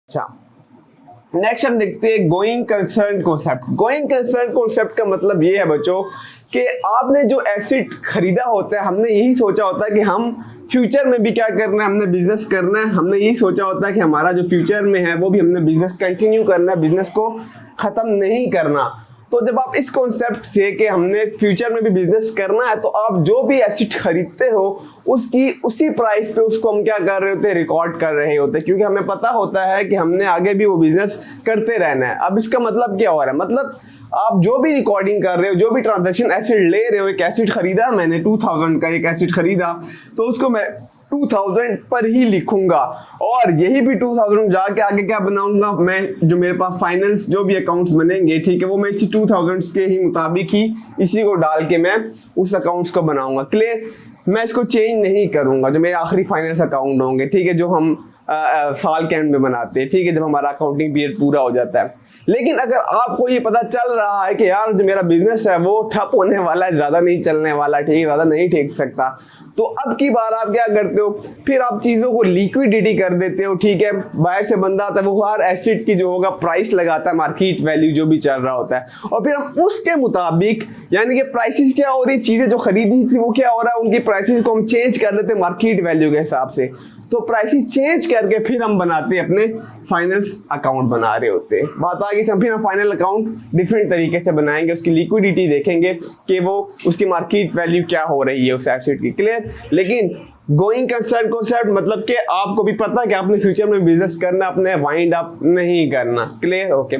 अच्छा, नेक्स्ट हम देखते हैं going concern concept. Going concern concept का मतलब ये है बच्चों कि आपने जो एसेट खरीदा होता है, हमने यही सोचा होता है कि हम फ्यूचर में भी क्या करना है, हमने बिजनेस करना है। हमने यही सोचा होता है कि हमारा जो फ्यूचर में है वो भी हमने बिजनेस कंटिन्यू करना है, बिजनेस को खत्म नहीं करना। तो जब आप इस कॉन्सेप्ट से कि हमने फ्यूचर में भी बिजनेस करना है, तो आप जो भी एसेट खरीदते हो उसकी उसी प्राइस पे उसको हम क्या कर रहे होते हैं, रिकॉर्ड कर रहे होते हैं, क्योंकि हमें पता होता है कि हमने आगे भी वो बिजनेस करते रहना है। अब इसका मतलब क्या हो रहा है, मतलब आप जो भी रिकॉर्डिंग कर रहे हो, जो भी ट्रांजैक्शन एसेट ले रहे हो, एक एसेट खरीदा मैंने 2000 का एक एसेट खरीदा, तो उसको मैं 2000 पर ही लिखूंगा और यही भी 2000 जाके आगे क्या बनाऊंगा मैं, जो मेरे पास फाइनेंस जो भी अकाउंट्स बनेंगे, ठीक है, वो मैं इसी 2000 के ही मुताबिक ही इसी को डाल के मैं उस अकाउंट्स को बनाऊंगा। क्लियर, मैं इसको चेंज नहीं करूंगा। जो मेरे आखिरी फाइनेंस अकाउंट होंगे, ठीक है, जो हम साल के एंड में बनाते हैं, ठीक है, जब हमारा अकाउंटिंग पीरियड पूरा हो जाता है। लेकिन अगर आपको ये पता चल रहा है कि यार जो मेरा बिजनेस है वो ठप होने वाला है, ज्यादा नहीं चलने वाला, ठीक है, ज्यादा नहीं टिक सकता, तो अब की बार आप क्या करते हो, फिर आप चीजों को लिक्विडिटी कर देते हो। ठीक है, बाहर से बंदा आता है, वो हर एसेट की जो होगा प्राइस लगाता है, मार्केट वैल्यू जो भी चल रहा होता है, और फिर हम उसके मुताबिक, यानी कि प्राइसेस क्या हो रही, चीजें जो खरीदी थी वो क्या हो रहा है, उनकी प्राइसेस को हम चेंज कर देते हैं मार्केट वैल्यू के हिसाब से। तो प्राइसेस चेंज करके फिर हम बनाते हैं अपने फाइनेंस अकाउंट बना रहे होते हैं। बात आ गई, फिर हम फाइनल अकाउंट डिफरेंट तरीके से बनाएंगे, उसकी लिक्विडिटी देखेंगे कि वो उसकी मार्केट वैल्यू क्या हो रही है उस एसेट की। क्लियर, लेकिन गोइंग कंसर्न कॉन्सेप्ट मतलब कि आपको भी पता है कि आपने फ्यूचर में बिजनेस करना, अपने वाइंड अप नहीं करना। Clear, okay.